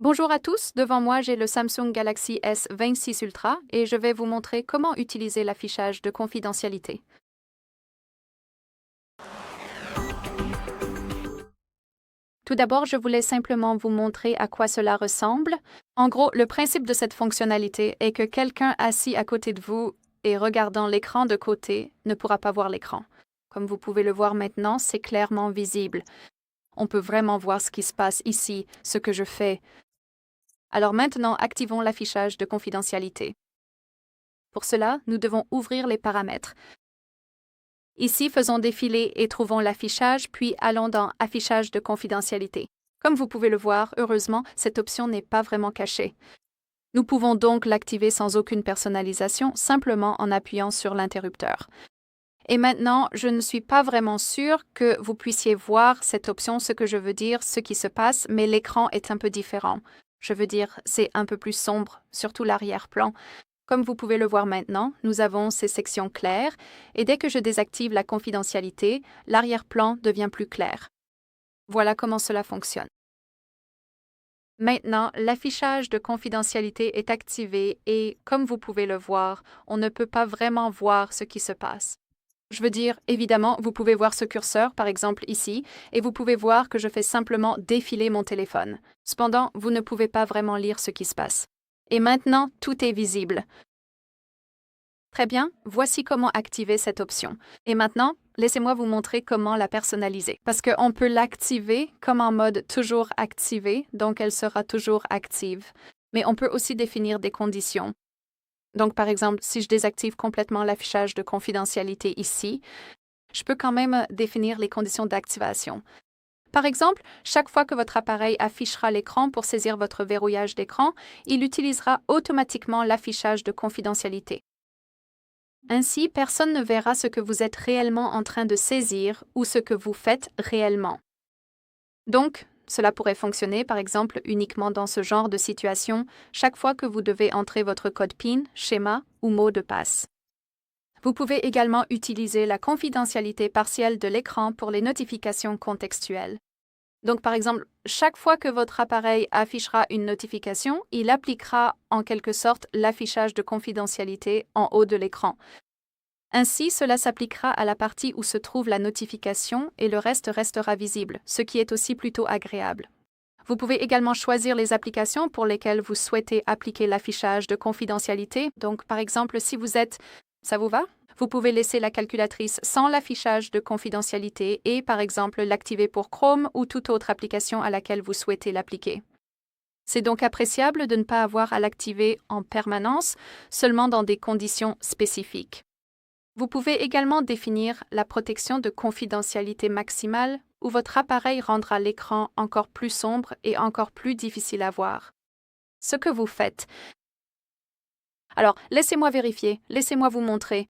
Bonjour à tous, devant moi j'ai le Samsung Galaxy S26 Ultra et je vais vous montrer comment utiliser l'affichage de confidentialité. Tout d'abord, je voulais simplement vous montrer à quoi cela ressemble. En gros, le principe de cette fonctionnalité est que quelqu'un assis à côté de vous et regardant l'écran de côté ne pourra pas voir l'écran. Comme vous pouvez le voir maintenant, c'est clairement visible. On peut vraiment voir ce qui se passe ici, ce que je fais. Alors maintenant, activons l'affichage de confidentialité. Pour cela, nous devons ouvrir les paramètres. Ici, faisons défiler et trouvons l'affichage, puis allons dans Affichage de confidentialité. Comme vous pouvez le voir, heureusement, cette option n'est pas vraiment cachée. Nous pouvons donc l'activer sans aucune personnalisation, simplement en appuyant sur l'interrupteur. Et maintenant, je ne suis pas vraiment sûre que vous puissiez voir cette option, ce que je veux dire, ce qui se passe, mais l'écran est un peu différent. Je veux dire, c'est un peu plus sombre, surtout l'arrière-plan. Comme vous pouvez le voir maintenant, nous avons ces sections claires et dès que je désactive la confidentialité, l'arrière-plan devient plus clair. Voilà comment cela fonctionne. Maintenant, l'affichage de confidentialité est activé et, comme vous pouvez le voir, on ne peut pas vraiment voir ce qui se passe. Je veux dire, évidemment, vous pouvez voir ce curseur, par exemple ici, et vous pouvez voir que je fais simplement défiler mon téléphone. Cependant, vous ne pouvez pas vraiment lire ce qui se passe. Et maintenant, tout est visible. Très bien, voici comment activer cette option. Et maintenant, laissez-moi vous montrer comment la personnaliser. Parce qu'on peut l'activer comme en mode toujours activé, donc elle sera toujours active. Mais on peut aussi définir des conditions. Donc, par exemple, si je désactive complètement l'affichage de confidentialité ici, je peux quand même définir les conditions d'activation. Par exemple, chaque fois que votre appareil affichera l'écran pour saisir votre verrouillage d'écran, il utilisera automatiquement l'affichage de confidentialité. Ainsi, personne ne verra ce que vous êtes réellement en train de saisir ou ce que vous faites réellement. Donc, cela pourrait fonctionner, par exemple, uniquement dans ce genre de situation, chaque fois que vous devez entrer votre code PIN, schéma ou mot de passe. Vous pouvez également utiliser la confidentialité partielle de l'écran pour les notifications contextuelles. Donc, par exemple, chaque fois que votre appareil affichera une notification, il appliquera en quelque sorte l'affichage de confidentialité en haut de l'écran. Ainsi, cela s'appliquera à la partie où se trouve la notification et le reste restera visible, ce qui est aussi plutôt agréable. Vous pouvez également choisir les applications pour lesquelles vous souhaitez appliquer l'affichage de confidentialité. Donc, par exemple, si vous êtes... Ça vous va? Vous pouvez laisser la calculatrice sans l'affichage de confidentialité et, par exemple, l'activer pour Chrome ou toute autre application à laquelle vous souhaitez l'appliquer. C'est donc appréciable de ne pas avoir à l'activer en permanence, seulement dans des conditions spécifiques. Vous pouvez également définir la protection de confidentialité maximale où votre appareil rendra l'écran encore plus sombre et encore plus difficile à voir. Ce que vous faites. Alors, laissez-moi vérifier, laissez-moi vous montrer.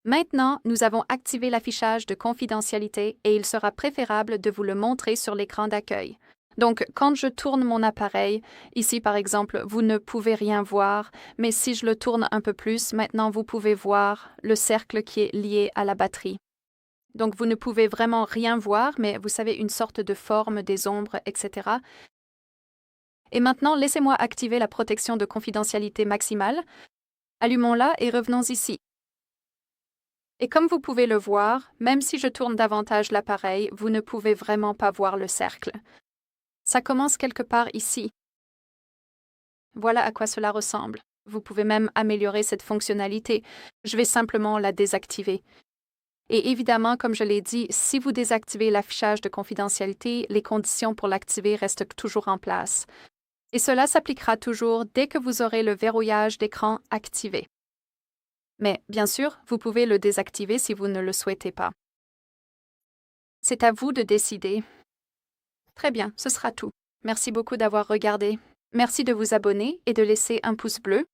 Maintenant, nous avons activé l'affichage de confidentialité et il sera préférable de vous le montrer sur l'écran d'accueil. Donc, quand je tourne mon appareil, ici par exemple, vous ne pouvez rien voir, mais si je le tourne un peu plus, maintenant vous pouvez voir le cercle qui est lié à la batterie. Donc, vous ne pouvez vraiment rien voir, mais vous savez, une sorte de forme, des ombres, etc. Et maintenant, laissez-moi activer la protection de confidentialité maximale. Allumons-la et revenons ici. Et comme vous pouvez le voir, même si je tourne davantage l'appareil, vous ne pouvez vraiment pas voir le cercle. Ça commence quelque part ici. Voilà à quoi cela ressemble. Vous pouvez même améliorer cette fonctionnalité. Je vais simplement la désactiver. Et évidemment, comme je l'ai dit, si vous désactivez l'affichage de confidentialité, les conditions pour l'activer restent toujours en place. Et cela s'appliquera toujours dès que vous aurez le verrouillage d'écran activé. Mais bien sûr, vous pouvez le désactiver si vous ne le souhaitez pas. C'est à vous de décider. Très bien, ce sera tout. Merci beaucoup d'avoir regardé. Merci de vous abonner et de laisser un pouce bleu.